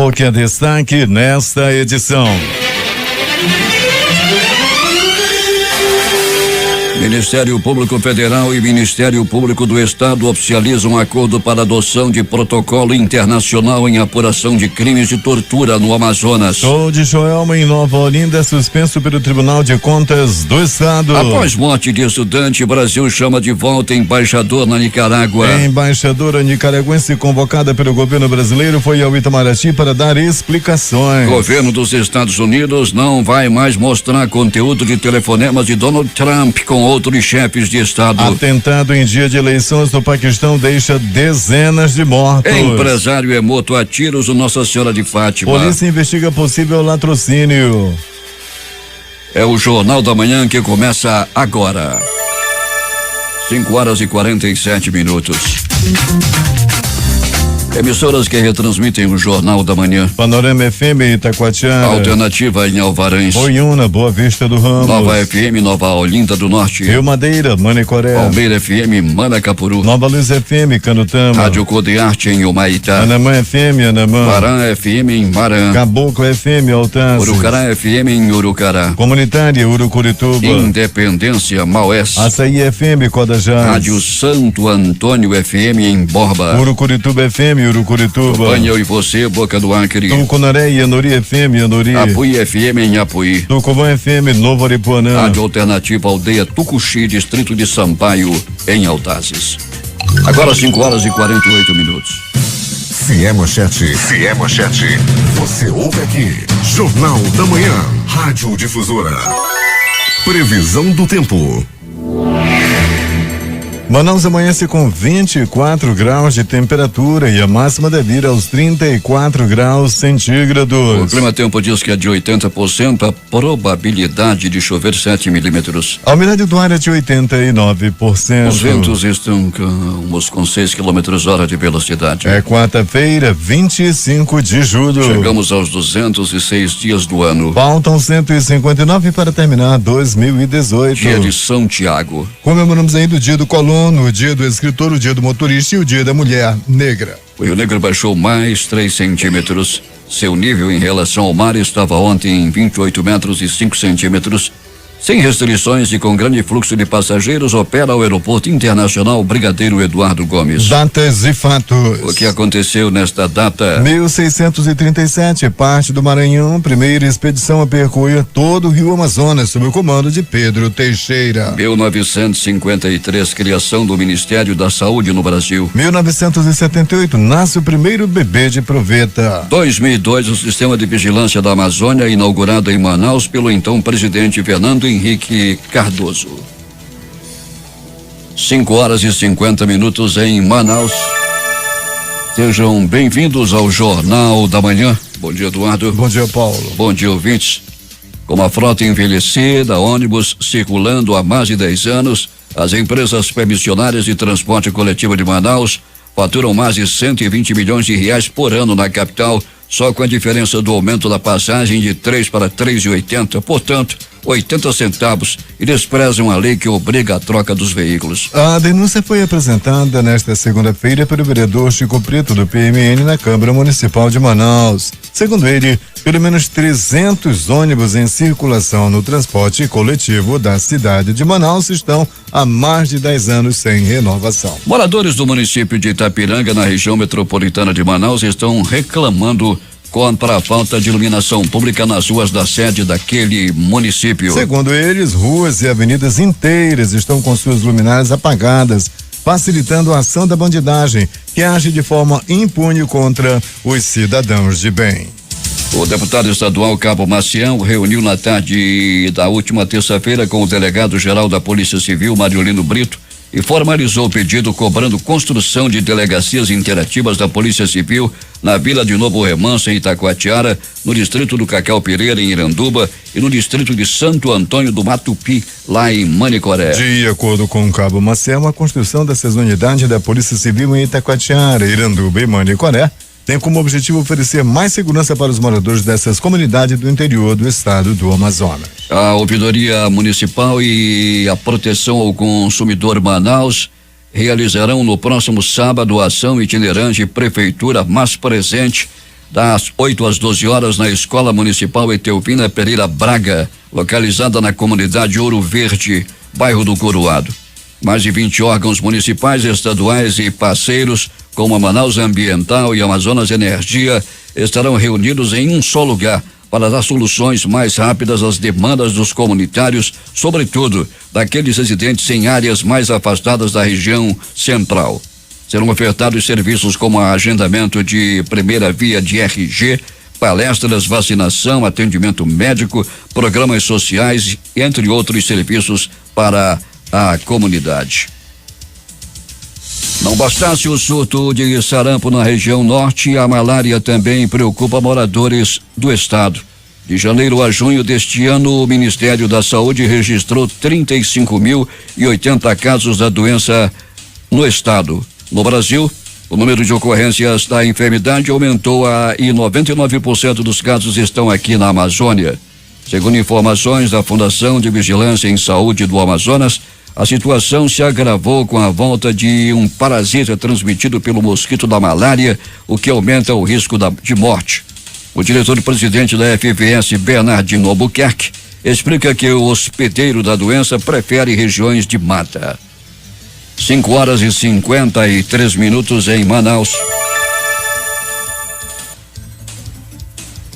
O que é destaque nesta edição? Ministério Público Federal e Ministério Público do Estado oficializam um acordo para adoção de protocolo internacional em apuração de crimes de tortura no Amazonas. Show de Joelma em Nova Olinda é suspenso pelo Tribunal de Contas do Estado. Após morte de estudante, Brasil chama de volta embaixador na Nicarágua. A embaixadora nicaragüense convocada pelo governo brasileiro foi ao Itamaraty para dar explicações. Governo dos Estados Unidos não vai mais mostrar conteúdo de telefonemas de Donald Trump com outros chefes de Estado. Atentado em dia de eleições no Paquistão deixa dezenas de mortos. Empresário é morto a tiros no Nossa Senhora de Fátima. Polícia investiga possível latrocínio. É o Jornal da Manhã que começa agora. 5:47. Emissoras que retransmitem o Jornal da Manhã. Panorama FM Itacoatiara. Alternativa em Alvarães. Boiúna, Boa Vista do Ramos. Nova FM, Nova Olinda do Norte. Rio Madeira, Manicoré. Palmeira FM, Manacapuru. Nova Luz FM, Canutama. Rádio Codearte em Humaitá. Anamã FM, Anamã. Pará FM em Marã. Caboclo FM, Altaço. Urucará FM em Urucará. Comunitária, Urucurituba. Independência, Maués. Açaí FM, Codajás. Rádio Santo Antônio FM em Borba. Urucurituba FM, Urucurituba. Banha e você, Boca do Acre. Tucunaré e Anuri FM, Anuri. Apuí FM em Apuí. Tucumã FM, Novo Aripuanã. Rádio Alternativa Aldeia Tucuxi, distrito de Sampaio, em Altazes. Agora 5:48. Fié Manchete. Você ouve aqui. Jornal da Manhã. Rádio Difusora. Previsão do tempo. Manaus amanhece com 24 graus de temperatura e a máxima deve ir aos 34 graus centígrados. O clima-tempo diz que é de 80% a probabilidade de chover 7 milímetros. A umidade do ar é de 89%. Os ventos estão com 6 km/h de velocidade. É quarta-feira, 25 de julho. Chegamos aos 206 dias do ano. Faltam 159 para terminar 2018. Dia de São Tiago. Comemoramos ainda o dia do colono, o dia do escritor, o dia do motorista e o dia da mulher negra. O Rio Negro baixou mais 3 centímetros. Seu nível em relação ao mar estava ontem em 28 metros e 5 centímetros. Sem restrições e com grande fluxo de passageiros, opera o Aeroporto Internacional Brigadeiro Eduardo Gomes. Datas e fatos. O que aconteceu nesta data? 1637, parte do Maranhão, primeira expedição a percorrer todo o Rio Amazonas, sob o comando de Pedro Teixeira. 1953, criação do Ministério da Saúde no Brasil. 1978, nasce o primeiro bebê de proveta. 2002, o Sistema de Vigilância da Amazônia, inaugurado em Manaus pelo então presidente Fernando Henrique Cardoso. 5:50 em Manaus. Sejam bem-vindos ao Jornal da Manhã. Bom dia, Eduardo. Bom dia, Paulo. Bom dia, ouvintes. Com uma frota envelhecida, ônibus circulando há mais de 10 anos, as empresas permissionárias de transporte coletivo de Manaus faturam mais de 120 milhões de reais por ano na capital, só com a diferença do aumento da passagem de 3 para 3,80, portanto, 80 centavos, e desprezam a lei que obriga a troca dos veículos. A denúncia foi apresentada nesta segunda-feira pelo vereador Chico Preto, do PMN, na Câmara Municipal de Manaus. Segundo ele, pelo menos 300 ônibus em circulação no transporte coletivo da cidade de Manaus estão há mais de 10 anos sem renovação. Moradores do município de Itapiranga, na região metropolitana de Manaus, estão reclamando contra a falta de iluminação pública nas ruas da sede daquele município. Segundo eles, ruas e avenidas inteiras estão com suas luminárias apagadas, facilitando a ação da bandidagem, que age de forma impune contra os cidadãos de bem. O deputado estadual Cabo Macião reuniu na tarde da última terça-feira com o delegado-geral da Polícia Civil, Mariolino Brito, e formalizou o pedido cobrando construção de delegacias interativas da Polícia Civil na Vila de Novo Remanso, em Itacoatiara, no distrito do Cacau Pereira, em Iranduba, e no distrito de Santo Antônio do Matupi, lá em Manicoré. De acordo com o Cabo Maciel, a construção dessas unidades da Polícia Civil em Itacoatiara, Iranduba e Manicoré tem como objetivo oferecer mais segurança para os moradores dessas comunidades do interior do estado do Amazonas. A Ouvidoria Municipal e a Proteção ao Consumidor Manaus realizarão no próximo sábado a ação itinerante Prefeitura Mais Presente das 8 às 12 horas na Escola Municipal Etelvina Pereira Braga, localizada na comunidade Ouro Verde, bairro do Coroado. Mais de 20 órgãos municipais, estaduais e parceiros, como a Manaus Ambiental e Amazonas Energia, estarão reunidos em um só lugar para dar soluções mais rápidas às demandas dos comunitários, sobretudo daqueles residentes em áreas mais afastadas da região central. Serão ofertados serviços como agendamento de primeira via de RG, palestras, vacinação, atendimento médico, programas sociais, entre outros serviços para a comunidade. Não bastasse o surto de sarampo na região norte, a malária também preocupa moradores do estado. De janeiro a junho deste ano, o Ministério da Saúde registrou 35.080 casos da doença no estado. No Brasil, o número de ocorrências da enfermidade aumentou e 99% dos casos estão aqui na Amazônia. Segundo informações da Fundação de Vigilância em Saúde do Amazonas, a situação se agravou com a volta de um parasita transmitido pelo mosquito da malária, o que aumenta o risco de morte. O diretor-presidente da FVS, Bernardino Albuquerque, explica que o hospedeiro da doença prefere regiões de mata. 5 horas e 53 minutos em Manaus.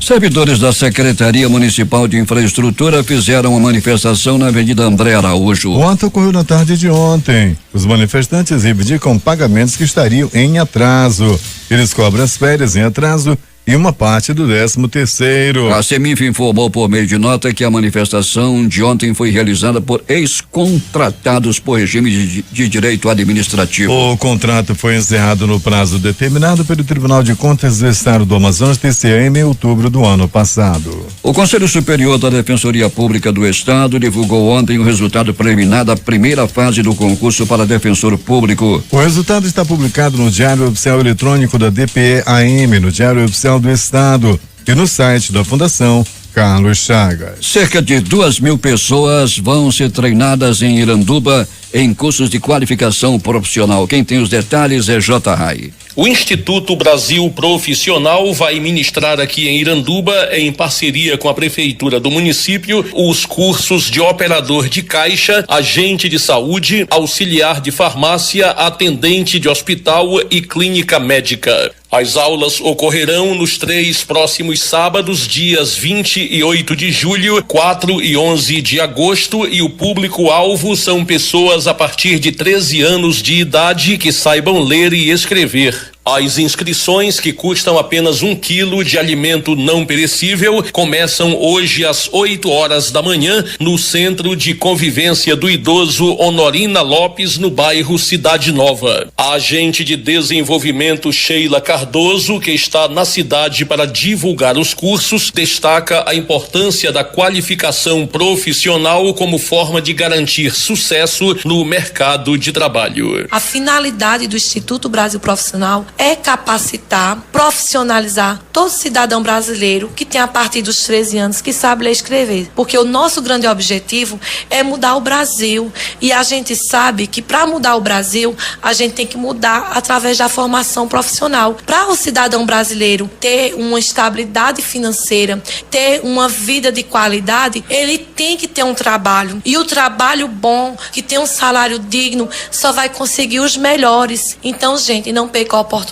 Servidores da Secretaria Municipal de Infraestrutura fizeram uma manifestação na Avenida André Araújo. O ato ocorreu na tarde de ontem. Os manifestantes reivindicam pagamentos que estariam em atraso. Eles cobram as férias em atraso e uma parte do 13º. A Semif informou por meio de nota que a manifestação de ontem foi realizada por ex-contratados por regime de direito administrativo. O contrato foi encerrado no prazo determinado pelo Tribunal de Contas do Estado do Amazonas, TCM, em outubro do ano passado. O Conselho Superior da Defensoria Pública do Estado divulgou ontem o resultado preliminar da primeira fase do concurso para defensor público. O resultado está publicado no Diário Oficial Eletrônico da DPE-AM, no Diário Oficial do Estado e no site da Fundação Carlos Chagas. Cerca de 2.000 pessoas vão ser treinadas em Iranduba em cursos de qualificação profissional. Quem tem os detalhes é J. Rai. O Instituto Brasil Profissional vai ministrar aqui em Iranduba, em parceria com a prefeitura do município, os cursos de operador de caixa, agente de saúde, auxiliar de farmácia, atendente de hospital e clínica médica. As aulas ocorrerão nos 3 próximos sábados, dias 28 de julho, 4 e 11 de agosto, e o público-alvo são pessoas a partir de 13 anos de idade que saibam ler e escrever. As inscrições, que custam apenas 1 quilo de alimento não perecível, começam hoje às 8 horas da manhã no Centro de Convivência do Idoso Honorina Lopes, no bairro Cidade Nova. A agente de desenvolvimento Sheila Cardoso, que está na cidade para divulgar os cursos, destaca a importância da qualificação profissional como forma de garantir sucesso no mercado de trabalho. A finalidade do Instituto Brasil Profissional é capacitar, profissionalizar todo cidadão brasileiro que tem a partir dos 13 anos que sabe ler e escrever. Porque o nosso grande objetivo é mudar o Brasil. E a gente sabe que para mudar o Brasil, a gente tem que mudar através da formação profissional. Para o cidadão brasileiro ter uma estabilidade financeira, ter uma vida de qualidade, ele tem que ter um trabalho. E o trabalho bom, que tem um salário digno, só vai conseguir os melhores. Então, gente, não perca a oportunidade.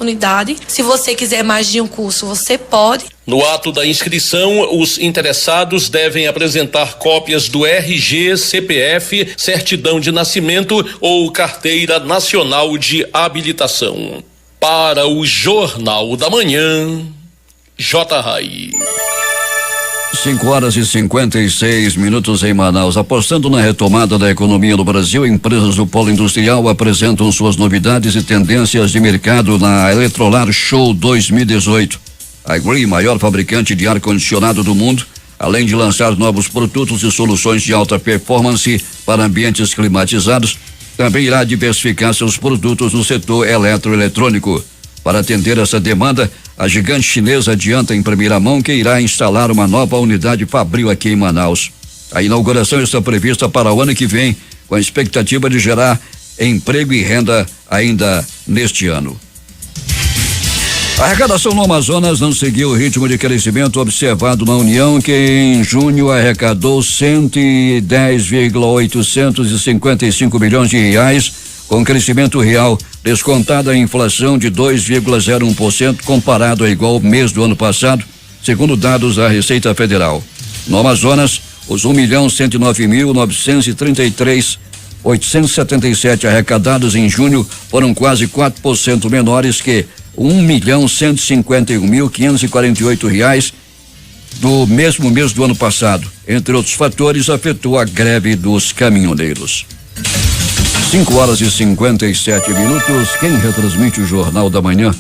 Se você quiser mais de um curso, você pode. No ato da inscrição, os interessados devem apresentar cópias do RG, CPF, certidão de nascimento ou carteira nacional de habilitação. Para o Jornal da Manhã, J. Rai. 5 horas e 56 minutos em Manaus. Apostando na retomada da economia no Brasil, empresas do polo industrial apresentam suas novidades e tendências de mercado na Eletrolar Show 2018. A Gree, maior fabricante de ar-condicionado do mundo, além de lançar novos produtos e soluções de alta performance para ambientes climatizados, também irá diversificar seus produtos no setor eletroeletrônico. Para atender essa demanda, a gigante chinesa adianta em primeira mão que irá instalar uma nova unidade fabril aqui em Manaus. A inauguração está prevista para o ano que vem, com a expectativa de gerar emprego e renda ainda neste ano. A arrecadação no Amazonas não seguiu o ritmo de crescimento observado na União, que em junho arrecadou 110,855 bilhões de reais, com crescimento real descontada a inflação de 2,01% comparado ao igual mês do ano passado, segundo dados da Receita Federal. No Amazonas, os 1.109.933.877 arrecadados em junho foram quase 4% menores que 1.151.548 reais do mesmo mês do ano passado. Entre outros fatores, afetou a greve dos caminhoneiros. 5h57. Quem retransmite o Jornal da Manhã?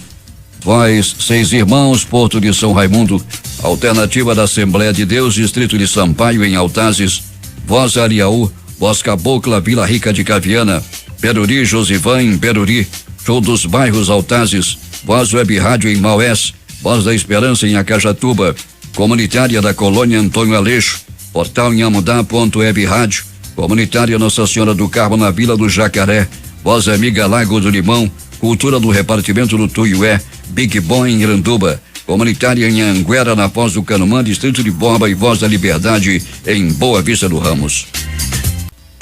Voz 6 Irmãos, Porto de São Raimundo, Alternativa da Assembleia de Deus, Distrito de Sampaio, em Altazes, Voz Ariaú, Voz Cabocla, Vila Rica de Caviana, Peruri, Josivã, em Peruri, Show dos Bairros, Altazes, Voz Web Rádio em Maués, Voz da Esperança em Acajatuba, Comunitária da Colônia Antônio Aleixo, Portal em Amudá.web Rádio, Comunitária Nossa Senhora do Carmo na Vila do Jacaré, Voz Amiga Lago do Limão, Cultura do Repartimento do Tuiué, Big Bom em Iranduba, Comunitária em Anguera na Foz do Canumã, Distrito de Borba e Voz da Liberdade em Boa Vista do Ramos.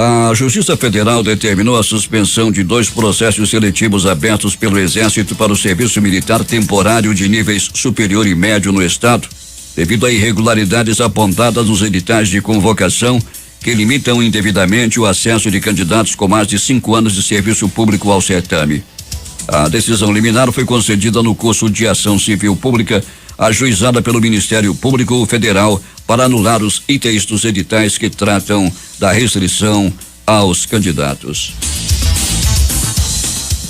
A Justiça Federal determinou a suspensão de 2 processos seletivos abertos pelo Exército para o serviço militar temporário de níveis superior e médio no estado, devido a irregularidades apontadas nos editais de convocação que limitam indevidamente o acesso de candidatos com mais de 5 anos de serviço público ao certame. A decisão liminar foi concedida no curso de ação civil pública ajuizada pelo Ministério Público Federal para anular os itens dos editais que tratam da restrição aos candidatos.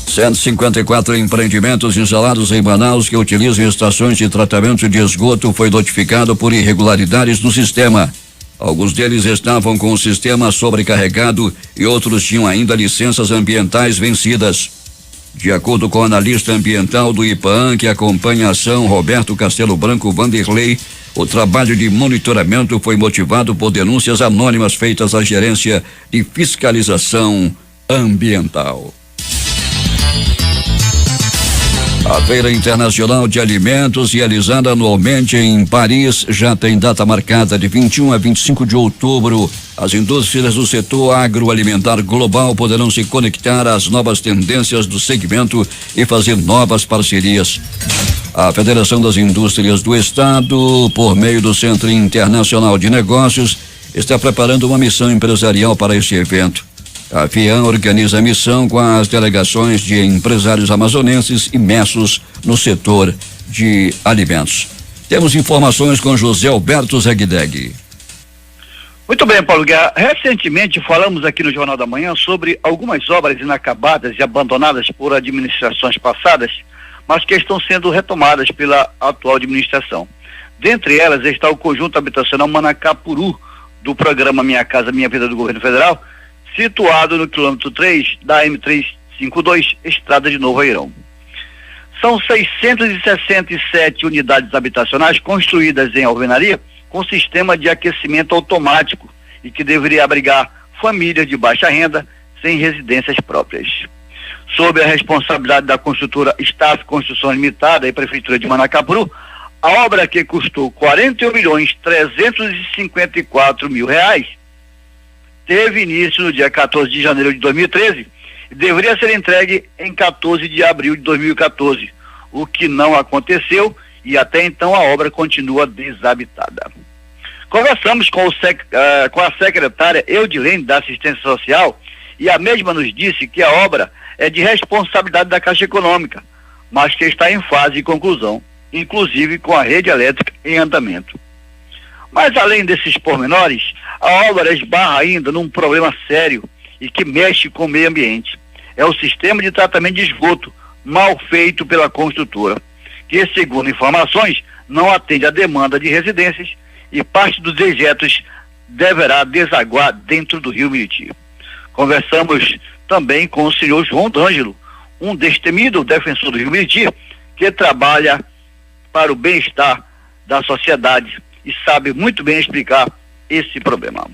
154 empreendimentos instalados em Manaus que utilizam estações de tratamento de esgoto foi notificado por irregularidades no sistema. Alguns deles estavam com o sistema sobrecarregado e outros tinham ainda licenças ambientais vencidas. De acordo com o analista ambiental do IPAAN, que acompanha a ação, Roberto Castelo Branco Vanderlei, o trabalho de monitoramento foi motivado por denúncias anônimas feitas à Gerência de Fiscalização Ambiental. A Feira Internacional de Alimentos, realizada anualmente em Paris, já tem data marcada de 21 a 25 de outubro. As indústrias do setor agroalimentar global poderão se conectar às novas tendências do segmento e fazer novas parcerias. A Federação das Indústrias do Estado, por meio do Centro Internacional de Negócios, está preparando uma missão empresarial para este evento. A FIAM organiza a missão com as delegações de empresários amazonenses imersos no setor de alimentos. Temos informações com José Alberto Zegdeg. Muito bem, Paulo Guerra. Recentemente falamos aqui no Jornal da Manhã sobre algumas obras inacabadas e abandonadas por administrações passadas, mas que estão sendo retomadas pela atual administração. Dentre elas está o conjunto habitacional Manacapuru, do programa Minha Casa Minha Vida do Governo Federal, situado no quilômetro 3 da M352, Estrada de Novo Airão. São 667 unidades habitacionais construídas em alvenaria com sistema de aquecimento automático e que deveria abrigar famílias de baixa renda sem residências próprias. Sob a responsabilidade da construtora Staff Construção Limitada e Prefeitura de Manacapuru, a obra, que custou R$41.354.000, teve início no dia 14 de janeiro de 2013 e deveria ser entregue em 14 de abril de 2014, o que não aconteceu e até então a obra continua desabitada. Conversamos com a secretária Eudilene da Assistência Social e a mesma nos disse que a obra é de responsabilidade da Caixa Econômica, mas que está em fase de conclusão, inclusive com a rede elétrica em andamento. Mas além desses pormenores, a obra esbarra ainda num problema sério e que mexe com o meio ambiente. É o sistema de tratamento de esgoto, mal feito pela construtora, que, segundo informações, não atende à demanda de residências e parte dos dejetos deverá desaguar dentro do Rio Miriti. Conversamos também com o senhor João D'Angelo, um destemido defensor do Rio Miriti, que trabalha para o bem-estar da sociedade e sabe muito bem explicar esse problema.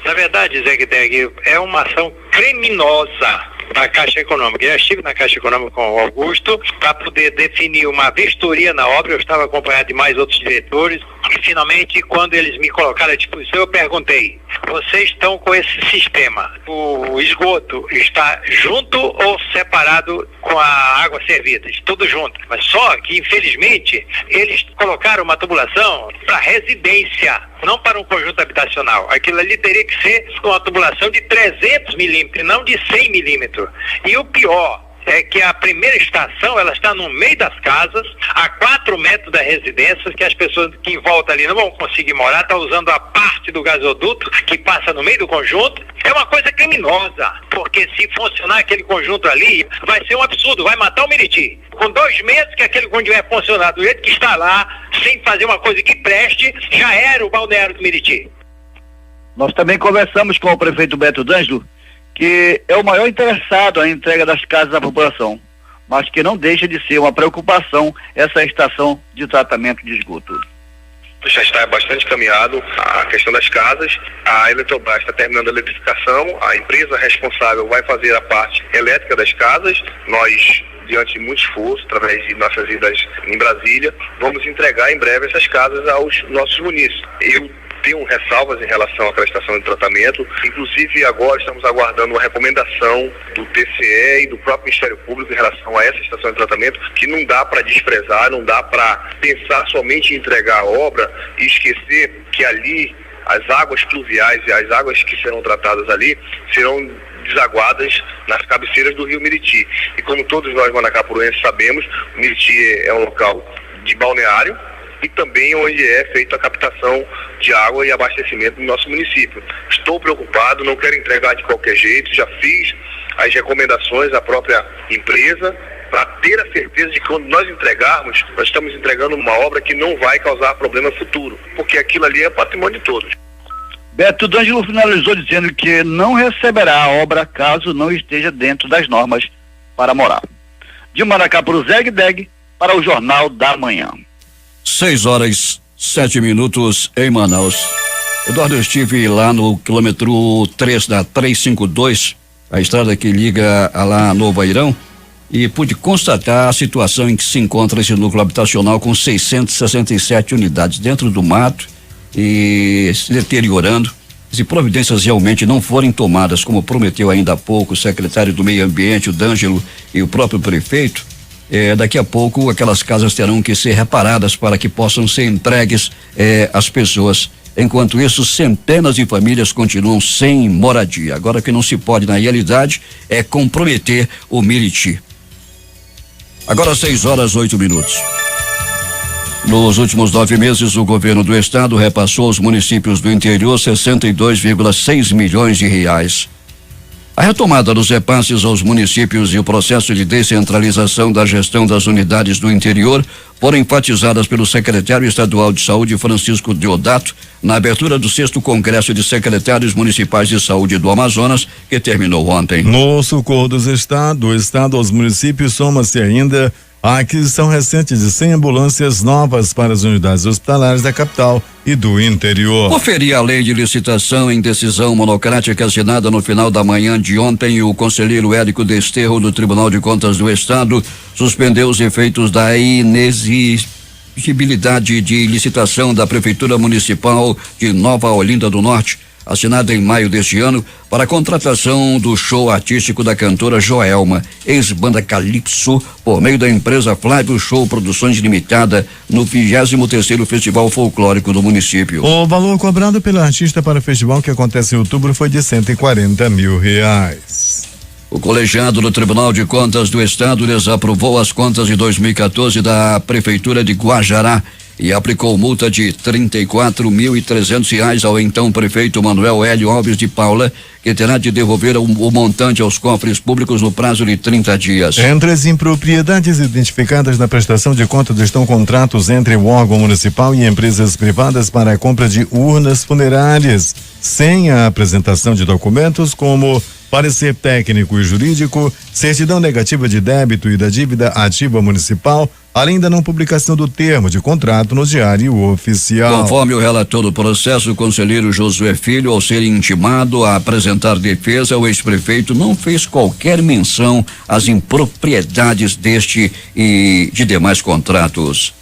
Na verdade, Zegdeg, é uma ação criminosa na Caixa Econômica. Eu estive na Caixa Econômica com o Augusto para poder definir uma vistoria na obra. Eu estava acompanhado de mais outros diretores e finalmente, quando eles me colocaram à disposição, eu perguntei: vocês estão com esse sistema, o esgoto está junto ou separado com a água servida? Tudo junto. Mas só que, infelizmente, eles colocaram uma tubulação para residência, não para um conjunto habitacional. Aquilo ali teria que ser uma tubulação de 300 milímetros, não de 100 milímetros. E o pior é que a primeira estação, ela está no meio das casas, a 4 metros da residência, que as pessoas que em volta ali não vão conseguir morar, está usando a parte do gasoduto que passa no meio do conjunto. É uma coisa criminosa, porque se funcionar aquele conjunto ali, vai ser um absurdo, vai matar o Miriti. Com 2 meses que aquele conjunto vai funcionar do jeito que está lá, sem fazer uma coisa que preste, já era o balneário do Miriti. Nós também conversamos com o prefeito Beto D'Angelo, que é o maior interessado na entrega das casas à população, mas que não deixa de ser uma preocupação essa estação de tratamento de esgoto. Já está bastante caminhado a questão das casas. A Eletrobras está terminando a eletrificação, a empresa responsável vai fazer a parte elétrica das casas. Nós, diante de muito esforço, através de nossas idas em Brasília, vamos entregar em breve essas casas aos nossos munícipes. Eu tenho ressalvas em relação àquela estação de tratamento, inclusive agora estamos aguardando uma recomendação do TCE e do próprio Ministério Público em relação a essa estação de tratamento, que não dá para desprezar, não dá para pensar somente em entregar a obra e esquecer que ali as águas pluviais e as águas que serão tratadas ali serão desaguadas nas cabeceiras do rio Miriti. E como todos nós manacapuroenses sabemos, o Miriti é um local de balneário e também onde é feita a captação de água e abastecimento no nosso município. Estou preocupado, não quero entregar de qualquer jeito, já fiz as recomendações à própria empresa para ter a certeza de que quando nós entregarmos, nós estamos entregando uma obra que não vai causar problema futuro, porque aquilo ali é patrimônio de todos. Beto D'Angelo finalizou dizendo que não receberá a obra caso não esteja dentro das normas para morar. De Maracá para o Zeg-Deg, para o Jornal da Manhã. 6:07 em Manaus. Eduardo, eu estive lá no quilômetro 3 da 352, a estrada que liga a lá Novo Airão, e pude constatar a situação em que se encontra esse núcleo habitacional com 667 unidades dentro do mato e se deteriorando. Se providências realmente não forem tomadas, como prometeu ainda há pouco o secretário do Meio Ambiente, o D'Angelo, e o próprio prefeito, daqui a pouco aquelas casas terão que ser reparadas para que possam ser entregues às pessoas. Enquanto isso, centenas de famílias continuam sem moradia. Agora, o que não se pode na realidade é comprometer o Miriti. Agora 6:08. Nos últimos 9 meses, o governo do estado repassou aos municípios do interior 62,6 milhões de reais. A retomada dos repasses aos municípios e o processo de descentralização da gestão das unidades do interior foram enfatizadas pelo secretário estadual de Saúde, Francisco Deodato, na abertura do 6º Congresso de Secretários Municipais de Saúde do Amazonas, que terminou ontem. No socorro do estado aos municípios, soma-se ainda a aquisição recente de 100 ambulâncias novas para as unidades hospitalares da capital e do interior. Conferir a lei de licitação em decisão monocrática assinada no final da manhã de ontem, o conselheiro Érico Desterro do Tribunal de Contas do Estado suspendeu os efeitos da inexigibilidade de licitação da Prefeitura Municipal de Nova Olinda do Norte, assinada em maio deste ano, para a contratação do show artístico da cantora Joelma, ex-banda Calypso, por meio da empresa Flávio Show Produções Limitada, no 23º Festival Folclórico do município. O valor cobrado pela artista para o festival, que acontece em outubro, foi de R$140 mil. O colegiado do Tribunal de Contas do Estado desaprovou as contas de 2014 da Prefeitura de Guajará e aplicou multa de R$34.300 ao então prefeito Manuel Hélio Alves de Paula, que terá de devolver o montante aos cofres públicos no prazo de 30 dias. Entre as impropriedades identificadas na prestação de contas estão contratos entre o órgão municipal e empresas privadas para a compra de urnas funerárias, sem a apresentação de documentos como parecer técnico e jurídico, certidão negativa de débito e da dívida ativa municipal, além da não publicação do termo de contrato no Diário Oficial. Conforme o relator do processo, o conselheiro Josué Filho, ao ser intimado a apresentar defesa, o ex-prefeito não fez qualquer menção às impropriedades deste e de demais contratos.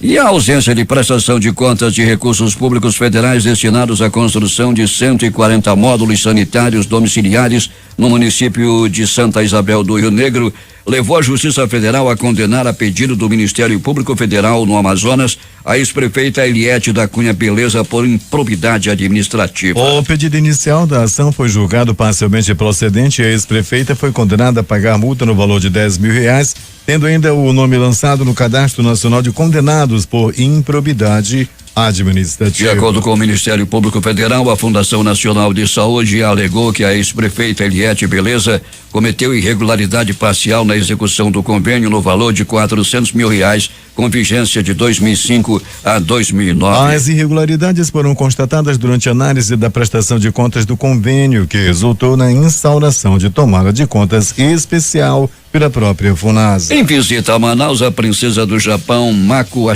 E a ausência de prestação de contas de recursos públicos federais destinados à construção de 140 módulos sanitários domiciliares no município de Santa Isabel do Rio Negro levou a Justiça Federal a condenar, a pedido do Ministério Público Federal no Amazonas, a ex-prefeita Eliete da Cunha Beleza por improbidade administrativa. O pedido inicial da ação foi julgado parcialmente procedente e a ex-prefeita foi condenada a pagar multa no valor de R$10 mil, tendo ainda o nome lançado no Cadastro Nacional de Condenados por improbidade administrativa. De acordo com o Ministério Público Federal, a Fundação Nacional de Saúde alegou que a ex-prefeita Eliete Beleza cometeu irregularidade parcial na execução do convênio no valor de R$400 mil, com vigência de 2005 a 2009. As irregularidades foram constatadas durante a análise da prestação de contas do convênio, que resultou na instauração de tomada de contas especial pela própria FUNASA. Em visita a Manaus, a princesa do Japão, Mako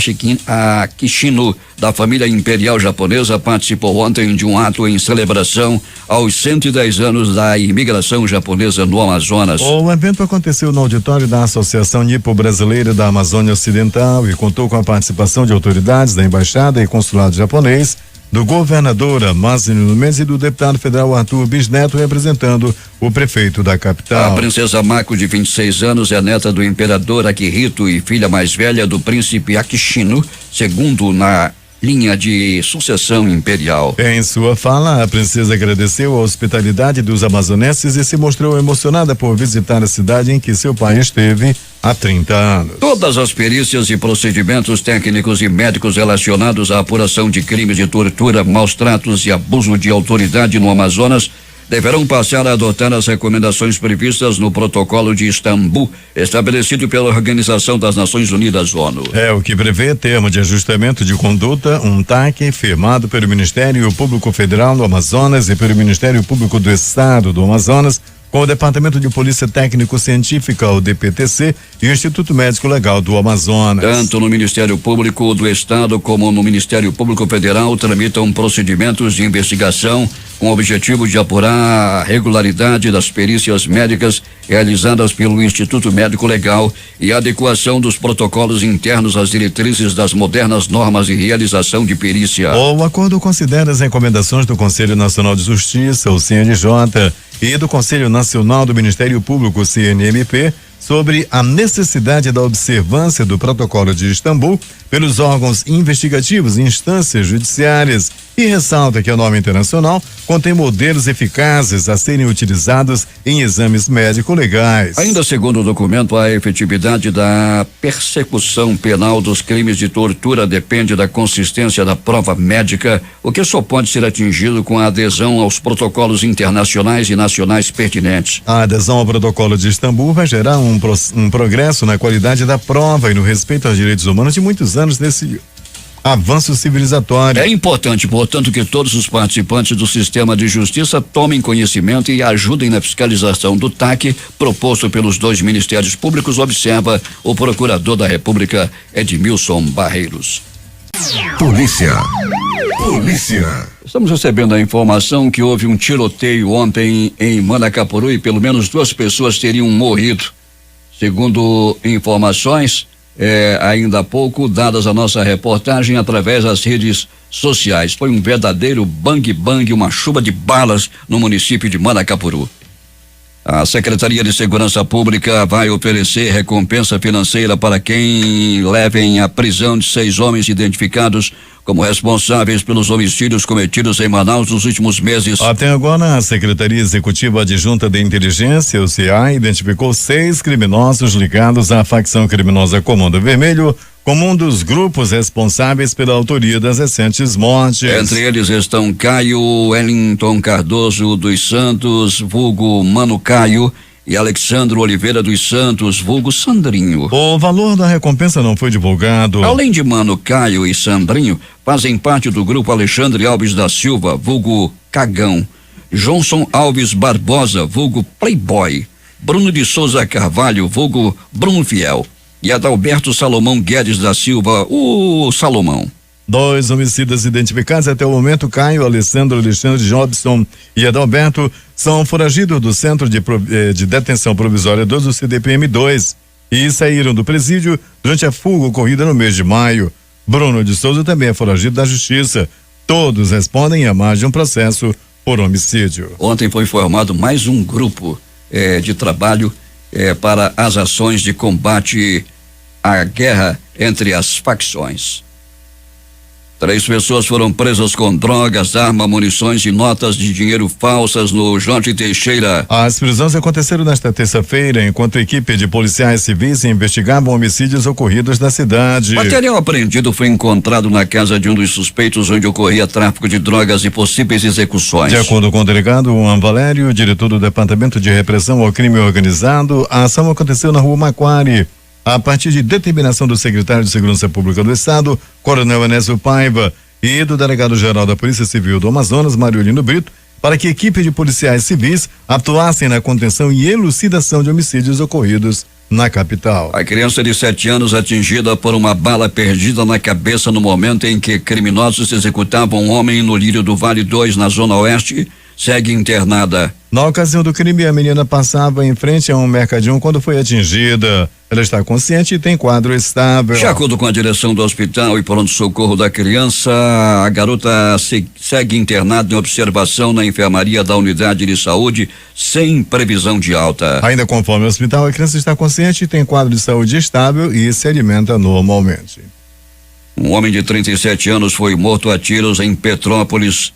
Akishino, da família imperial japonesa, participou ontem de um ato em celebração aos 110 anos da imigração japonesa no Amazonas. O evento aconteceu no auditório da Associação Nipo-Brasileira da Amazônia Ocidental e contou com a participação de autoridades da Embaixada e Consulado japonês, do governador Amazônio Mendes e do deputado federal Arthur Bisneto, representando o prefeito da capital. A princesa Mako, de 26 anos, é neta do imperador Akihito e filha mais velha do príncipe Akishino, segundo na linha de sucessão imperial. Em sua fala, a princesa agradeceu a hospitalidade dos amazonenses e se mostrou emocionada por visitar a cidade em que seu pai esteve há 30 anos. Todas as perícias e procedimentos técnicos e médicos relacionados à apuração de crimes de tortura, maus tratos e abuso de autoridade no Amazonas deverão passar a adotar as recomendações previstas no Protocolo de Istambul, estabelecido pela Organização das Nações Unidas, ONU. É o que prevê termo de ajustamento de conduta, um TAC firmado pelo Ministério Público Federal do Amazonas e pelo Ministério Público do Estado do Amazonas, com o Departamento de Polícia Técnico-Científica, o DPTC, e o Instituto Médico Legal do Amazonas. Tanto no Ministério Público do Estado como no Ministério Público Federal tramitam procedimentos de investigação com o objetivo de apurar a regularidade das perícias médicas realizadas pelo Instituto Médico Legal e a adequação dos protocolos internos às diretrizes das modernas normas de realização de perícia. O acordo considera as recomendações do Conselho Nacional de Justiça, o CNJ, e do Conselho Nacional do Ministério Público, CNMP, sobre a necessidade da observância do Protocolo de Istambul pelos órgãos investigativos e instâncias judiciárias e ressalta que a norma internacional contém modelos eficazes a serem utilizados em exames médico-legais. Ainda segundo o documento, a efetividade da persecução penal dos crimes de tortura depende da consistência da prova médica, o que só pode ser atingido com a adesão aos protocolos internacionais e nacionais pertinentes. A adesão ao Protocolo de Istambul vai gerar um progresso na qualidade da prova e no respeito aos direitos humanos de muitos anos desse avanço civilizatório. É importante, portanto, que todos os participantes do sistema de justiça tomem conhecimento e ajudem na fiscalização do TAC proposto pelos dois ministérios públicos, observa o procurador da República, Edmilson Barreiros. Polícia. Estamos recebendo a informação que houve um tiroteio ontem em Manacapuru e pelo menos 2 pessoas teriam morrido. Segundo informações, ainda há pouco, dadas a nossa reportagem através das redes sociais. Foi um verdadeiro bang-bang, uma chuva de balas no município de Manacapuru. A Secretaria de Segurança Pública vai oferecer recompensa financeira para quem levem à prisão de 6 homens identificados como responsáveis pelos homicídios cometidos em Manaus nos últimos meses. Até agora, a Secretaria Executiva Adjunta de Inteligência, o CEA, identificou 6 criminosos ligados à facção criminosa Comando Vermelho como um dos grupos responsáveis pela autoria das recentes mortes. Entre eles estão Caio Wellington Cardoso dos Santos, vulgo Mano Caio, e Alexandro Oliveira dos Santos, vulgo Sandrinho. O valor da recompensa não foi divulgado. Além de Mano Caio e Sandrinho, fazem parte do grupo Alexandre Alves da Silva, vulgo Cagão, Johnson Alves Barbosa, vulgo Playboy, Bruno de Souza Carvalho, vulgo Bruno Fiel, e Adalberto Salomão Guedes da Silva, o Salomão. 2 homicidas identificados até o momento, Caio, Alessandro, Alexandre, Jobson e Adalberto, são foragidos do Centro de Detenção Provisória 2 do CDPM-2 e saíram do presídio durante a fuga ocorrida no mês de maio. Bruno de Souza também é foragido da Justiça. Todos respondem a mais de um processo por homicídio. Ontem foi formado mais um grupo de trabalho para as ações de combate à guerra entre as facções. 3 pessoas foram presas com drogas, arma, munições e notas de dinheiro falsas no Jorge Teixeira. As prisões aconteceram nesta terça-feira, enquanto a equipe de policiais civis investigavam homicídios ocorridos na cidade. Material apreendido foi encontrado na casa de um dos suspeitos, onde ocorria tráfico de drogas e possíveis execuções. De acordo com o delegado Juan Valério, diretor do Departamento de Repressão ao Crime Organizado, a ação aconteceu na Rua Maquari, a partir de determinação do secretário de Segurança Pública do Estado, Coronel Enésio Paiva, e do delegado-geral da Polícia Civil do Amazonas, Mariolino Brito, para que a equipe de policiais civis atuassem na contenção e elucidação de homicídios ocorridos na capital. A criança de 7 anos atingida por uma bala perdida na cabeça no momento em que criminosos executavam um homem no Lírio do Vale 2, na Zona Oeste, segue internada. Na ocasião do crime, a menina passava em frente a um mercadinho quando foi atingida. Ela está consciente e tem quadro estável. De acordo com a direção do hospital e pronto-socorro da criança, a garota segue internada em observação na enfermaria da unidade de saúde, sem previsão de alta. Ainda conforme o hospital, a criança está consciente e tem quadro de saúde estável e se alimenta normalmente. Um homem de 37 anos foi morto a tiros em Petrópolis.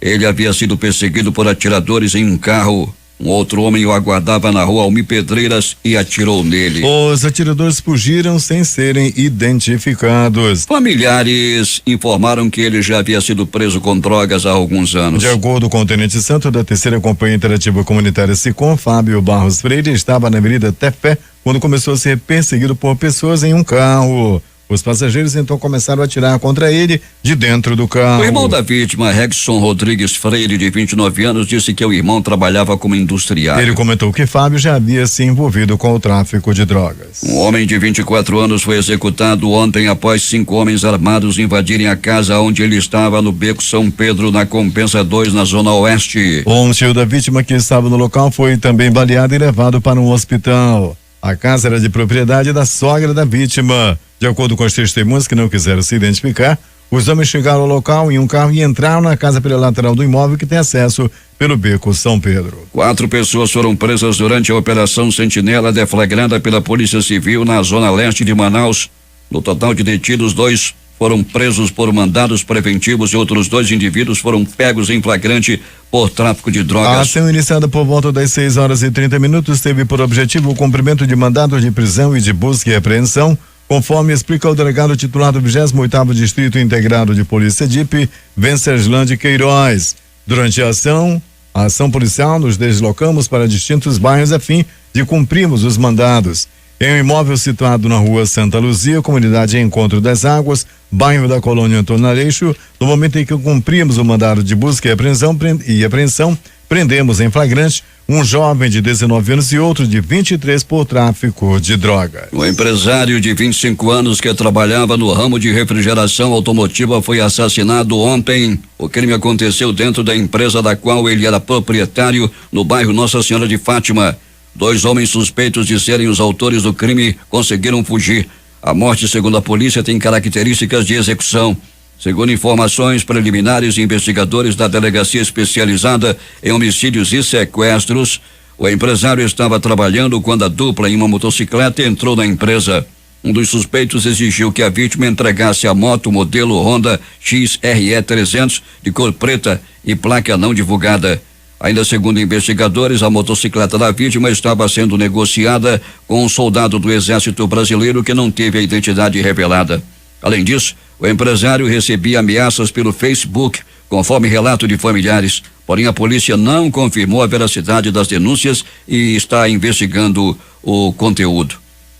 Ele havia sido perseguido por atiradores em um carro. Um outro homem o aguardava na rua Almir Pedreiras e atirou nele. Os atiradores fugiram sem serem identificados. Familiares informaram que ele já havia sido preso com drogas há alguns anos. De acordo com o tenente santo da 3ª Companhia Interativa Comunitária SICOM, Fábio Barros Freire, estava na Avenida Tefé quando começou a ser perseguido por pessoas em um carro. Os passageiros então começaram a atirar contra ele de dentro do carro. O irmão da vítima, Regson Rodrigues Freire, de 29 anos, disse que o irmão trabalhava como industrial. Ele comentou que Fábio já havia se envolvido com o tráfico de drogas. Um homem de 24 anos foi executado ontem após 5 homens armados invadirem a casa onde ele estava no Beco São Pedro, na Compensa 2, na Zona Oeste. Um tio da vítima que estava no local foi também baleado e levado para um hospital. A casa era de propriedade da sogra da vítima. De acordo com as testemunhas que não quiseram se identificar, os homens chegaram ao local em um carro e entraram na casa pela lateral do imóvel que tem acesso pelo Beco São Pedro. 4 pessoas foram presas durante a Operação Sentinela, deflagrada pela Polícia Civil na Zona Leste de Manaus. No total de detidos, 2 foram presos por mandados preventivos e outros 2 indivíduos foram pegos em flagrante por tráfico de drogas. A ação iniciada por volta das 6h30 teve por objetivo o cumprimento de mandados de prisão e de busca e apreensão, conforme explica o delegado titular do 28º Distrito Integrado de Polícia DIP, Venceslan Queiroz. Durante a ação policial, nos deslocamos para distintos bairros a fim de cumprirmos os mandados. Em um imóvel situado na rua Santa Luzia, comunidade Encontro das Águas, bairro da Colônia Antônio Aleixo, no momento em que cumprimos o mandado de busca e apreensão, prendemos em flagrante um jovem de 19 anos e outro de 23 por tráfico de drogas. O empresário de 25 anos que trabalhava no ramo de refrigeração automotiva foi assassinado ontem. O crime aconteceu dentro da empresa da qual ele era proprietário, no bairro Nossa Senhora de Fátima. 2 homens suspeitos de serem os autores do crime conseguiram fugir. A morte, segundo a polícia, tem características de execução. Segundo informações preliminares e investigadores da Delegacia Especializada em Homicídios e Sequestros, o empresário estava trabalhando quando a dupla em uma motocicleta entrou na empresa. Um dos suspeitos exigiu que a vítima entregasse a moto modelo Honda XRE 300 de cor preta e placa não divulgada. Ainda segundo investigadores, a motocicleta da vítima estava sendo negociada com um soldado do Exército Brasileiro que não teve a identidade revelada. Além disso, o empresário recebia ameaças pelo Facebook, conforme relato de familiares. Porém, a polícia não confirmou a veracidade das denúncias e está investigando o conteúdo.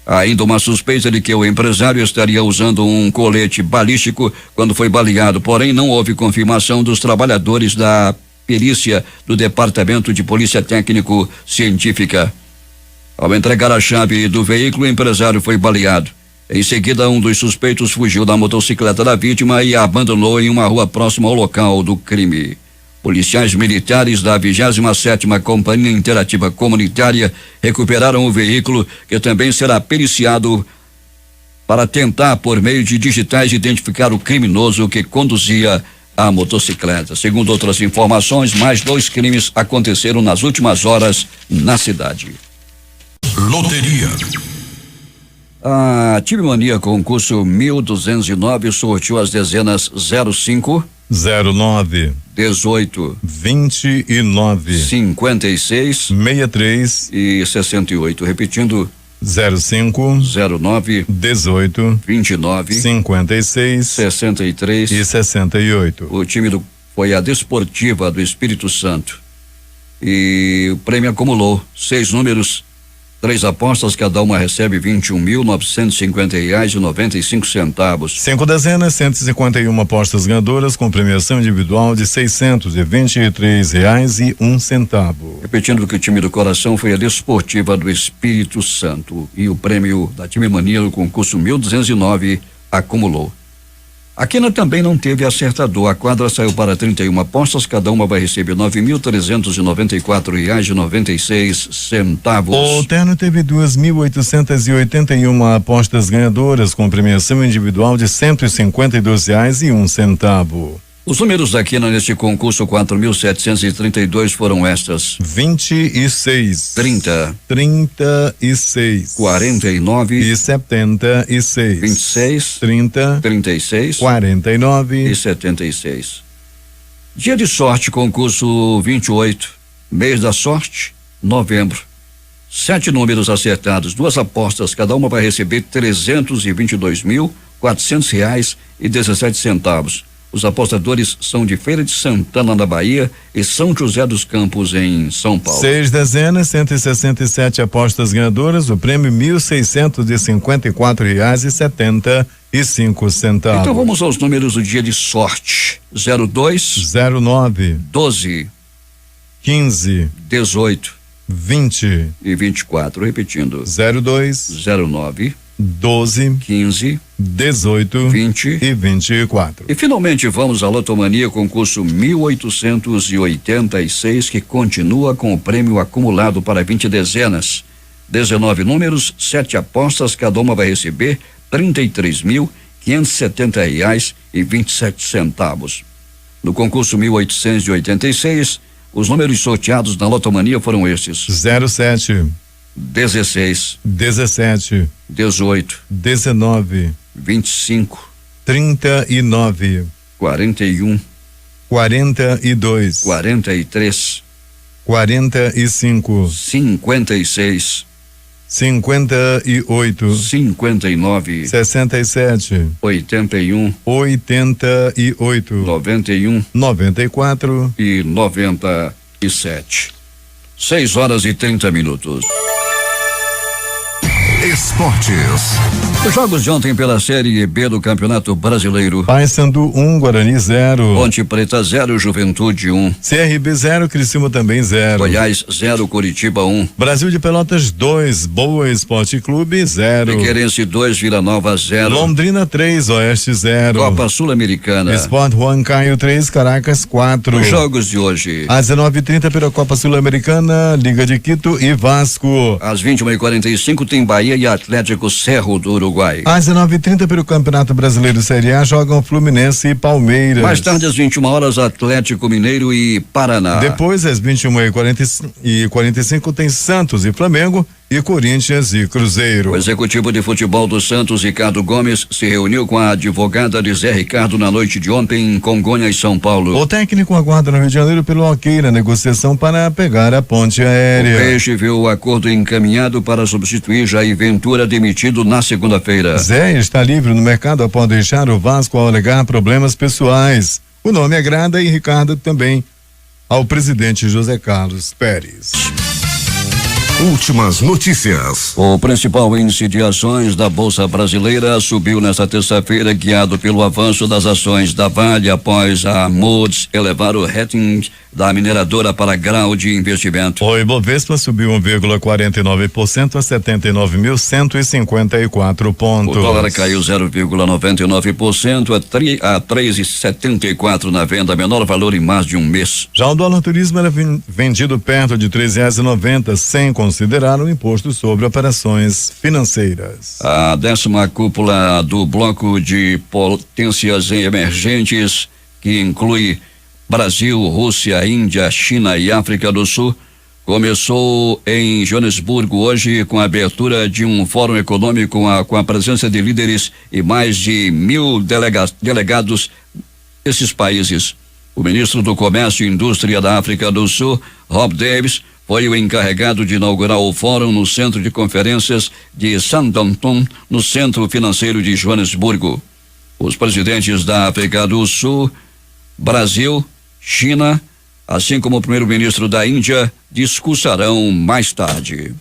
Há ainda uma suspeita de que o empresário estaria usando um colete balístico quando foi baleado, porém não houve confirmação dos trabalhadores da perícia do Departamento de Polícia Técnico Científica. Ao entregar a chave do veículo, o empresário foi baleado. Em seguida, um dos suspeitos fugiu da motocicleta da vítima e a abandonou em uma rua próxima ao local do crime. Policiais militares da 27ª Companhia Interativa Comunitária recuperaram o veículo, que também será periciado para tentar, por meio de digitais, identificar o criminoso que conduzia a motocicleta. Segundo outras informações, mais 2 crimes aconteceram nas últimas horas na cidade. Loteria. A Time Mania concurso 1209 sorteou as dezenas 05, 09, 18, 29, 56, 63 e 68. Repetindo, 05, 09, 18, 29, 56 63 e 68. O time foi a Desportiva do Espírito Santo. E o prêmio acumulou 6 números, 3 apostas, cada uma recebe R$21.950,95. 5 dezenas, 151 apostas ganhadoras com premiação individual de R$623,01. Repetindo que o time do coração foi a Desportiva do Espírito Santo. E o prêmio da Time Mania no concurso 1209 acumulou. A Quina também não teve acertador. A quadra saiu para 31 apostas, cada uma vai receber R$9.394,96. O terno teve 2.881 apostas ganhadoras com premiação individual de R$152,01. Os números da Quina neste concurso 4.732 foram estas: 26, 30, 36, 49 e 76, 26, 30, 36, 49 e 76. Dia de sorte, concurso 28, mês da sorte, novembro. 7 números acertados, 2 apostas, cada uma vai receber R$322.400,17. Os apostadores são de Feira de Santana, na Bahia, e São José dos Campos, em São Paulo. 6 dezenas, 167 apostas ganhadoras, o prêmio R$1.654,75. Então vamos aos números do dia de sorte: 02, 09, 12, 15, 18 20 e 24. Repetindo: 02, 09, 12, 15, 18 20 e 24. E finalmente vamos à Lotomania, concurso 1886, que continua com o prêmio acumulado para 20 dezenas. 19 números, 7 apostas, cada uma vai receber R$33.570,27. No concurso 1886, os números sorteados na Lotomania foram estes: 07, 16, 17, 18, 19, 25, 39, 41, 42, 43, 45, 56, 58, 59, 67, 81, 88, 91 94 e 97. 6h30. Esportes. Os jogos de ontem pela Série B do Campeonato Brasileiro: Paysandu 1, Guarani 0, Ponte Preta 0, Juventude 1, CRB 0, Criciúma também 0, Goiás 0, Curitiba 1, Brasil de Pelotas 2, Boa Esporte Clube 0, Figueirense 2, Vila Nova 0, Londrina 3, Oeste 0, Copa Sul-Americana. Sport Huancaio 3, Caracas 4. Os jogos de hoje: às 19h30 pela Copa Sul-Americana, Liga de Quito e Vasco. às 21h45 tem Bahia e Atlético Cerro do Uruguai. Às 19h30 pelo Campeonato Brasileiro Série A jogam Fluminense e Palmeiras. Mais tarde, às 21h, Atlético Mineiro e Paraná. Depois, às 21h45 tem Santos e Flamengo e Corinthians e Cruzeiro. O executivo de futebol do Santos, Ricardo Gomes, se reuniu com a advogada de Zé Ricardo na noite de ontem em Congonha e São Paulo. O técnico aguarda no Rio de Janeiro pelo ok na negociação para pegar a ponte aérea. O Peixe viu o acordo encaminhado para substituir Jair Ventura, demitido na segunda-feira. Zé está livre no mercado após deixar o Vasco ao alegar problemas pessoais. O nome agrada e Ricardo também ao presidente José Carlos Pérez. Últimas notícias. O principal índice de ações da Bolsa Brasileira subiu nesta terça-feira, guiado pelo avanço das ações da Vale após a Moody's elevar o rating da mineradora para grau de investimento. O Ibovespa subiu 1,49% a 79.154 pontos. O dólar caiu 0,99% a 3,74 na venda, menor valor em mais de um mês. Já o dólar turismo era vendido perto de R$3,90, sem considerar o imposto sobre operações financeiras. A 10ª cúpula do bloco de potências emergentes, que inclui Brasil, Rússia, Índia, China e África do Sul, começou em Joanesburgo hoje com a abertura de um fórum econômico com a presença de líderes e mais de 1.000 delegados desses países. O ministro do Comércio e Indústria da África do Sul, Rob Davis, foi o encarregado de inaugurar o fórum no Centro de Conferências de Sandton, no Centro Financeiro de Joanesburgo. Os presidentes da África do Sul, Brasil, China, assim como o primeiro-ministro da Índia, discursarão mais tarde.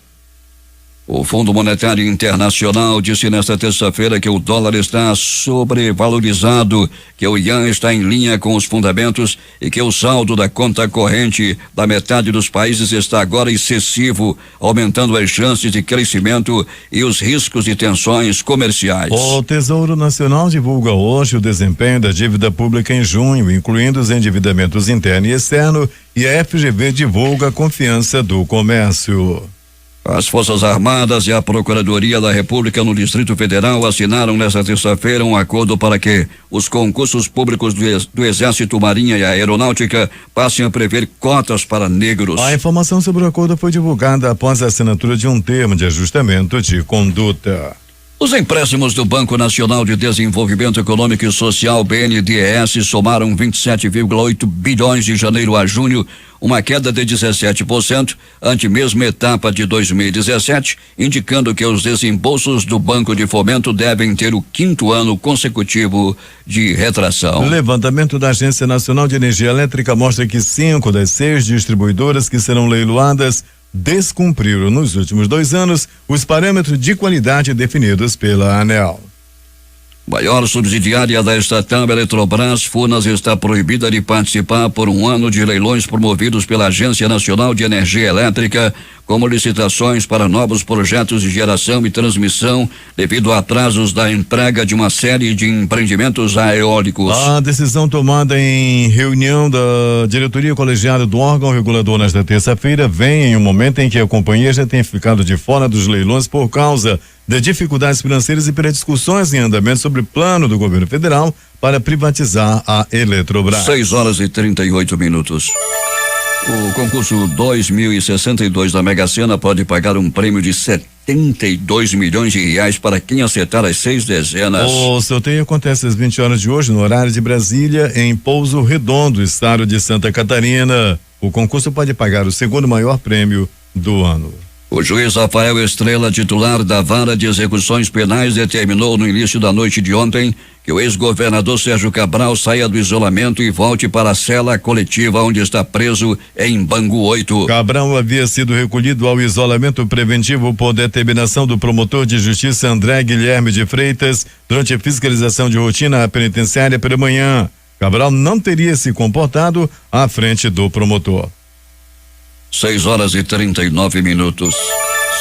O Fundo Monetário Internacional disse nesta terça-feira que o dólar está sobrevalorizado, que o ian está em linha com os fundamentos e que o saldo da conta corrente da metade dos países está agora excessivo, aumentando as chances de crescimento e os riscos de tensões comerciais. O Tesouro Nacional divulga hoje o desempenho da dívida pública em junho, incluindo os endividamentos interno e externo, e a FGV divulga a confiança do comércio. As Forças Armadas e a Procuradoria da República no Distrito Federal assinaram nesta terça-feira um acordo para que os concursos públicos do Exército, Marinha e Aeronáutica passem a prever cotas para negros. A informação sobre o acordo foi divulgada após a assinatura de um termo de ajustamento de conduta. Os empréstimos do Banco Nacional de Desenvolvimento Econômico e Social, BNDES, somaram 27,8 bilhões de janeiro a junho, uma queda de 17% ante mesma etapa de 2017, indicando que os desembolsos do Banco de Fomento devem ter o 5º ano consecutivo de retração. O levantamento da Agência Nacional de Energia Elétrica mostra que 5 das 6 distribuidoras que serão leiloadas descumpriram nos últimos 2 anos os parâmetros de qualidade definidos pela ANEEL. Maior subsidiária da estatal Eletrobras, Furnas, está proibida de participar por 1 ano de leilões promovidos pela Agência Nacional de Energia Elétrica, como licitações para novos projetos de geração e transmissão, devido a atrasos da entrega de uma série de empreendimentos eólicos. A decisão tomada em reunião da diretoria colegiada do órgão regulador nesta terça-feira vem em um momento em que a companhia já tem ficado de fora dos leilões por causa de dificuldades financeiras e pelas discussões em andamento sobre o plano do governo federal para privatizar a Eletrobras. 6:38. O concurso 2062 da Mega Sena pode pagar um prêmio de 72 milhões de reais para quem acertar as 6 dezenas. O sorteio acontece às 20 horas de hoje, no horário de Brasília, em Pouso Redondo, estado de Santa Catarina. O concurso pode pagar o 2º maior prêmio do ano. O juiz Rafael Estrela, titular da Vara de Execuções Penais, determinou no início da noite de ontem que o ex-governador Sérgio Cabral saia do isolamento e volte para a cela coletiva onde está preso em Bangu 8. Cabral havia sido recolhido ao isolamento preventivo por determinação do promotor de justiça André Guilherme de Freitas durante a fiscalização de rotina penitenciária pela manhã. Cabral não teria se comportado à frente do promotor. 6:39.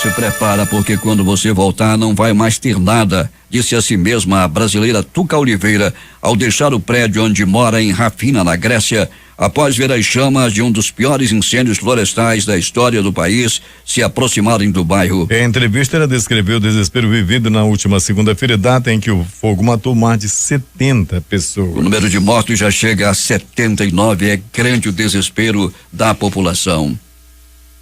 Se prepara, porque quando você voltar não vai mais ter nada, disse a si mesma a brasileira Tuca Oliveira ao deixar o prédio onde mora em Rafina, na Grécia, após ver as chamas de um dos piores incêndios florestais da história do país se aproximarem do bairro. Em entrevista, ela descreveu o desespero vivido na última segunda-feira, data em que o fogo matou mais de 70 pessoas. O número de mortos já chega a 79, é grande o desespero da população.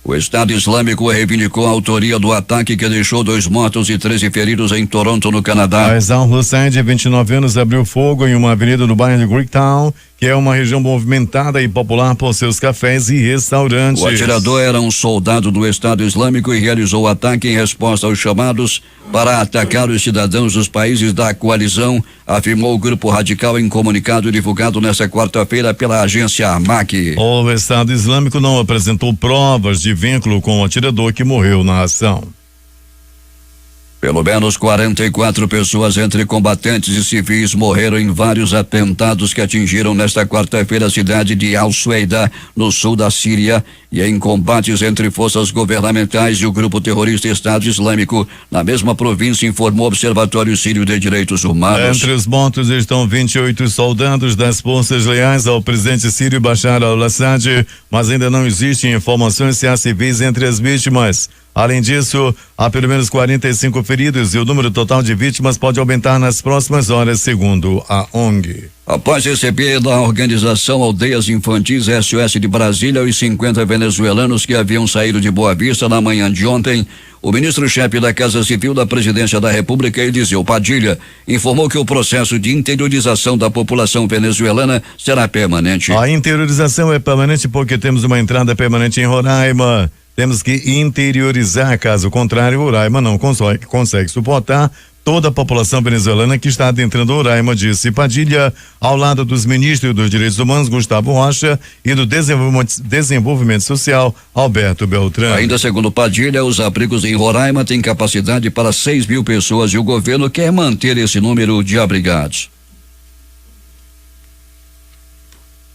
O Estado Islâmico reivindicou a autoria do ataque que deixou 2 mortos e 13 feridos em Toronto, no Canadá. Faisal Hussein, de 29 anos, abriu fogo em uma avenida no bairro de Greektown, que é uma região movimentada e popular por seus cafés e restaurantes. O atirador era um soldado do Estado Islâmico e realizou o ataque em resposta aos chamados para atacar os cidadãos dos países da coalizão, afirmou o grupo radical em comunicado divulgado nesta quarta-feira pela agência AMAC. O Estado Islâmico não apresentou provas de vínculo com o atirador que morreu na ação. Pelo menos 44 pessoas entre combatentes e civis morreram em vários atentados que atingiram nesta quarta-feira a cidade de Al-Sueida, no sul da Síria, e em combates entre forças governamentais e o grupo terrorista Estado Islâmico, na mesma província, informou o Observatório Sírio de Direitos Humanos. Entre os mortos estão 28 soldados das forças leais ao presidente sírio Bashar al-Assad, mas ainda não existem informações se há civis entre as vítimas. Além disso, há pelo menos 45 feridos e o número total de vítimas pode aumentar nas próximas horas, segundo a ONG. Após receber da organização Aldeias Infantis SOS de Brasília os 50 venezuelanos que haviam saído de Boa Vista na manhã de ontem, o ministro-chefe da Casa Civil da Presidência da República, Eliseu Padilha, informou que o processo de interiorização da população venezuelana será permanente. A interiorização é permanente porque temos uma entrada permanente em Roraima. Temos que interiorizar, caso contrário, Roraima não consegue suportar toda a população venezuelana que está adentrando Roraima, disse Padilha, ao lado dos ministros dos Direitos Humanos, Gustavo Rocha, e do Desenvolvimento Social, Alberto Beltrán. Ainda segundo Padilha, os abrigos em Roraima têm capacidade para 6.000 pessoas e o governo quer manter esse número de abrigados.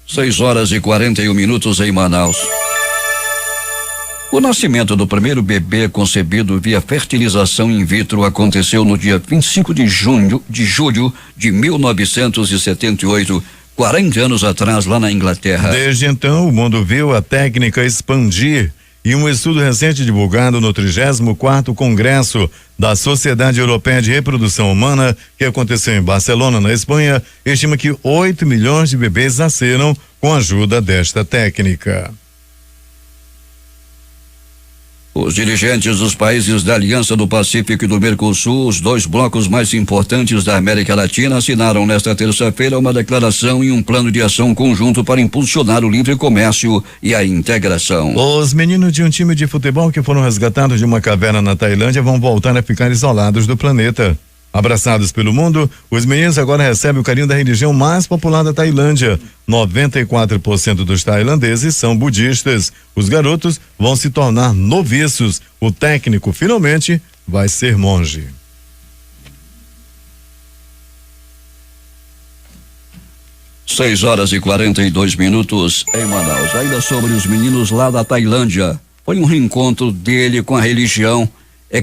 6h41 em Manaus. O nascimento do primeiro bebê concebido via fertilização in vitro aconteceu no dia 25 de julho de 1978, 40 anos atrás, lá na Inglaterra. Desde então, o mundo viu a técnica expandir e um estudo recente divulgado no 34º Congresso da Sociedade Europeia de Reprodução Humana, que aconteceu em Barcelona, na Espanha, estima que 8 milhões de bebês nasceram com a ajuda desta técnica. Os dirigentes dos países da Aliança do Pacífico e do Mercosul, os dois blocos mais importantes da América Latina, assinaram nesta terça-feira uma declaração e um plano de ação conjunto para impulsionar o livre comércio e a integração. Os meninos de um time de futebol que foram resgatados de uma caverna na Tailândia vão voltar a ficar isolados do planeta. Abraçados pelo mundo, os meninos agora recebem o carinho da religião mais popular da Tailândia. 94% dos tailandeses são budistas. Os garotos vão se tornar noviços. O técnico finalmente vai ser monge. Seis horas e 42 minutos em Manaus. Ainda sobre os meninos lá da Tailândia. Foi um reencontro dele com a religião.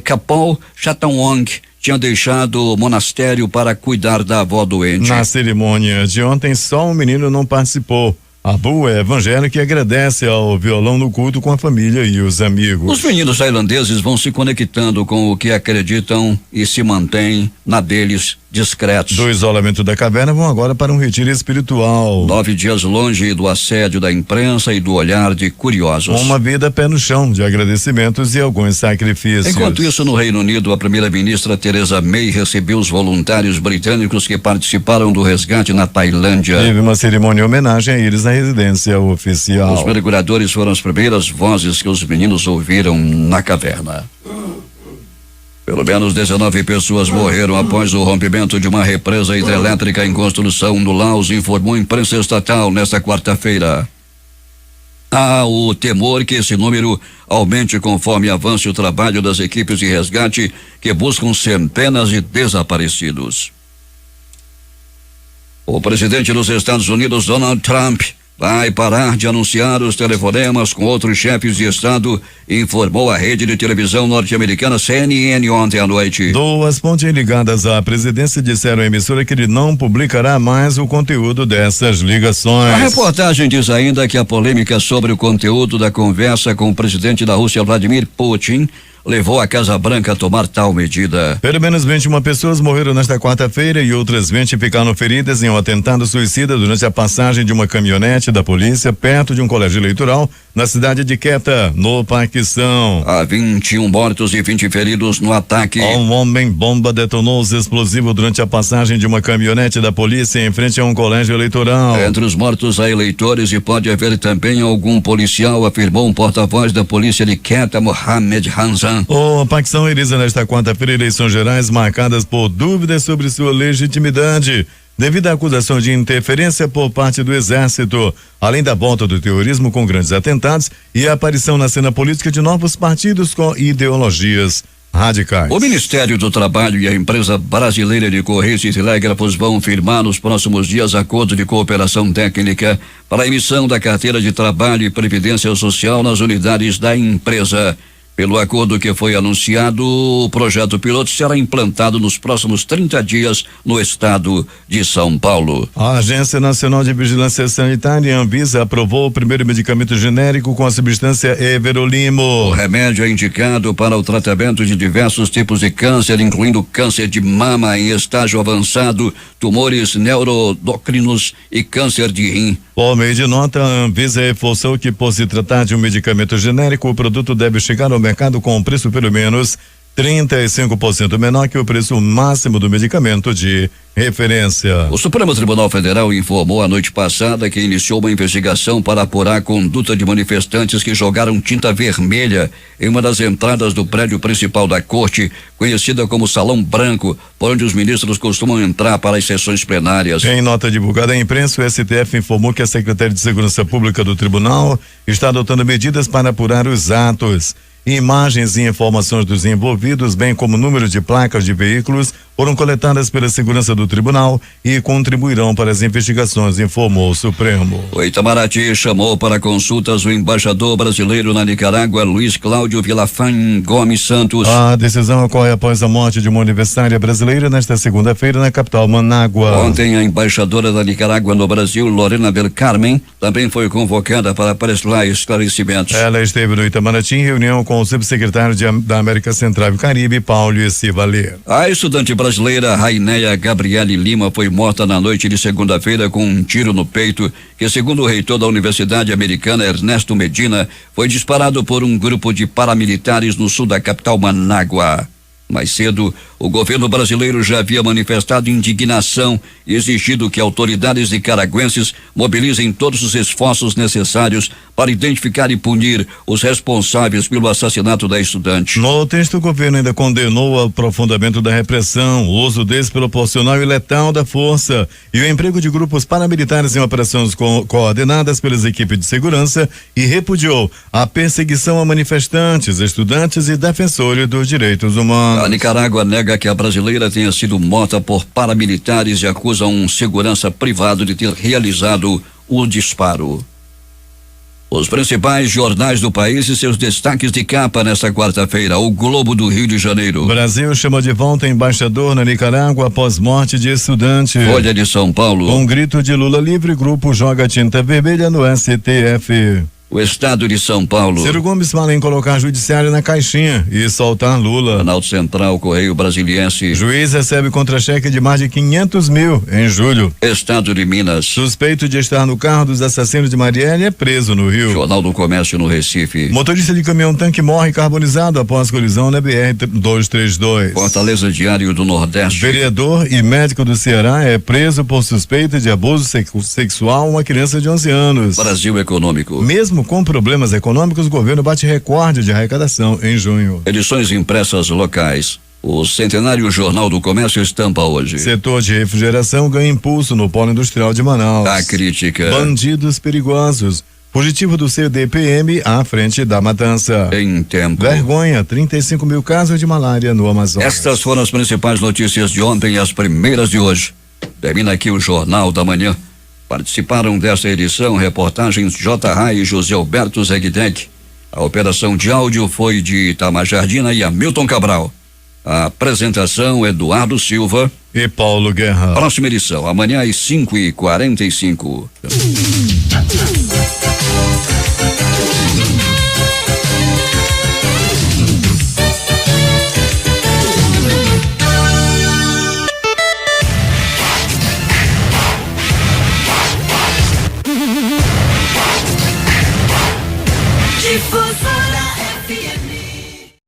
Kapol Chatawong tinha deixado o monastério para cuidar da avó doente. Na cerimônia de ontem, só um menino não participou. Abu é evangélico e agradece ao violão no culto com a família e os amigos. Os meninos tailandeses vão se conectando com o que acreditam e se mantêm na deles discretos. Do isolamento da caverna vão agora para um retiro espiritual. 9 dias longe do assédio da imprensa e do olhar de curiosos. Uma vida pé no chão de agradecimentos e alguns sacrifícios. Enquanto isso, no Reino Unido, a primeira-ministra Theresa May recebeu os voluntários britânicos que participaram do resgate na Tailândia. Teve uma cerimônia em homenagem a eles na residência oficial. Os mergulhadores foram as primeiras vozes que os meninos ouviram na caverna. Pelo menos 19 pessoas morreram após o rompimento de uma represa hidrelétrica em construção no Laos, informou a imprensa estatal nesta quarta-feira. Há o temor que esse número aumente conforme avance o trabalho das equipes de resgate que buscam centenas de desaparecidos. O presidente dos Estados Unidos, Donald Trump, vai parar de anunciar os telefonemas com outros chefes de Estado, informou a rede de televisão norte-americana CNN ontem à noite. Duas fontes ligadas à presidência disseram à emissora que ele não publicará mais o conteúdo dessas ligações. A reportagem diz ainda que a polêmica sobre o conteúdo da conversa com o presidente da Rússia, Vladimir Putin, levou a Casa Branca a tomar tal medida. Pelo menos 21 pessoas morreram nesta quarta-feira e outras 20 ficaram feridas em um atentado suicida durante a passagem de uma caminhonete da polícia perto de um colégio eleitoral na cidade de Quetta, no Paquistão. Há 21 mortos e 20 feridos no ataque. Um homem-bomba detonou os explosivos durante a passagem de uma caminhonete da polícia em frente a um colégio eleitoral. Entre os mortos há eleitores e pode haver também algum policial, afirmou um porta-voz da polícia de Quetta, Mohamed Hanzan. O Paquistão realiza nesta quarta-feira eleições gerais marcadas por dúvidas sobre sua legitimidade, devido à acusação de interferência por parte do Exército, além da volta do terrorismo com grandes atentados e a aparição na cena política de novos partidos com ideologias radicais. O Ministério do Trabalho e a empresa brasileira de Correios e Telégrafos vão firmar nos próximos dias acordo de cooperação técnica para a emissão da carteira de trabalho e previdência social nas unidades da empresa. Pelo acordo que foi anunciado, o projeto piloto será implantado nos próximos 30 dias no estado de São Paulo. A Agência Nacional de Vigilância Sanitária, Anvisa, aprovou o primeiro medicamento genérico com a substância Everolimo. O remédio é indicado para o tratamento de diversos tipos de câncer, incluindo câncer de mama em estágio avançado, tumores neuroendocrinos e câncer de rim. Por meio de nota, a Anvisa reforçou que, por se tratar de um medicamento genérico, o produto deve chegar ao mercado com um preço pelo menos 35% menor que o preço máximo do medicamento de referência. O Supremo Tribunal Federal informou a noite passada que iniciou uma investigação para apurar a conduta de manifestantes que jogaram tinta vermelha em uma das entradas do prédio principal da Corte, conhecida como Salão Branco, por onde os ministros costumam entrar para as sessões plenárias. Em nota divulgada à imprensa, o STF informou que a Secretaria de Segurança Pública do Tribunal está adotando medidas para apurar os atos. Imagens e informações dos envolvidos, bem como número de placas de veículos, foram coletadas pela segurança do tribunal e contribuirão para as investigações, informou o Supremo. O Itamaraty chamou para consultas o embaixador brasileiro na Nicarágua, Luiz Cláudio Vilafán Gomes Santos. A decisão ocorre após a morte de uma universitária brasileira nesta segunda-feira na capital Manágua. Ontem, a embaixadora da Nicarágua no Brasil, Lorena del Carmen, também foi convocada para prestar esclarecimentos. Ela esteve no Itamaraty em reunião com o subsecretário da América Central e Caribe, Paulo Estivali. A estudante brasileira Rainéia Gabriele Lima foi morta na noite de segunda-feira com um tiro no peito, que, segundo o reitor da Universidade Americana, Ernesto Medina, foi disparado por um grupo de paramilitares no sul da capital Manágua. Mais cedo, o governo brasileiro já havia manifestado indignação e exigido que autoridades nicaragüenses mobilizem todos os esforços necessários para identificar e punir os responsáveis pelo assassinato da estudante. No texto, o governo ainda condenou o aprofundamento da repressão, o uso desproporcional e letal da força e o emprego de grupos paramilitares em operações coordenadas pelas equipes de segurança e repudiou a perseguição a manifestantes, estudantes e defensores dos direitos humanos. A Nicarágua nega que a brasileira tenha sido morta por paramilitares e acusa um segurança privado de ter realizado o disparo. Os principais jornais do país e seus destaques de capa nesta quarta-feira. O Globo do Rio de Janeiro. Brasil chama de volta embaixador na Nicarágua após morte de estudante. Folha de São Paulo. Com grito de Lula livre, grupo joga tinta vermelha no STF. O estado de São Paulo. Ciro Gomes fala em colocar judiciário na caixinha e soltar Lula. Planalto Central, Correio Brasiliense. Juiz recebe contra-cheque de mais de 500 mil em julho. Estado de Minas. Suspeito de estar no carro dos assassinos de Marielle é preso no Rio. Jornal do Comércio no Recife. Motorista de caminhão-tanque morre carbonizado após colisão na BR-232. Fortaleza Diário do Nordeste. Vereador e médico do Ceará é preso por suspeita de abuso sexual a uma criança de 11 anos. Brasil Econômico. Mesmo com problemas econômicos, o governo bate recorde de arrecadação em junho. Edições impressas locais. O centenário Jornal do Comércio estampa hoje. Setor de refrigeração ganha impulso no polo industrial de Manaus. A crítica. Bandidos perigosos. Fugitivo do CDPM à frente da matança. Em tempo. Vergonha, 35 mil casos de malária no Amazonas. Estas foram as principais notícias de ontem e as primeiras de hoje. Termina aqui o Jornal da Manhã. Participaram desta edição reportagens J. Rai e José Alberto Zegdeg. A operação de áudio foi de Itamar Jardina e Hamilton Cabral. A apresentação Eduardo Silva e Paulo Guerra. Próxima edição, amanhã às 5h45.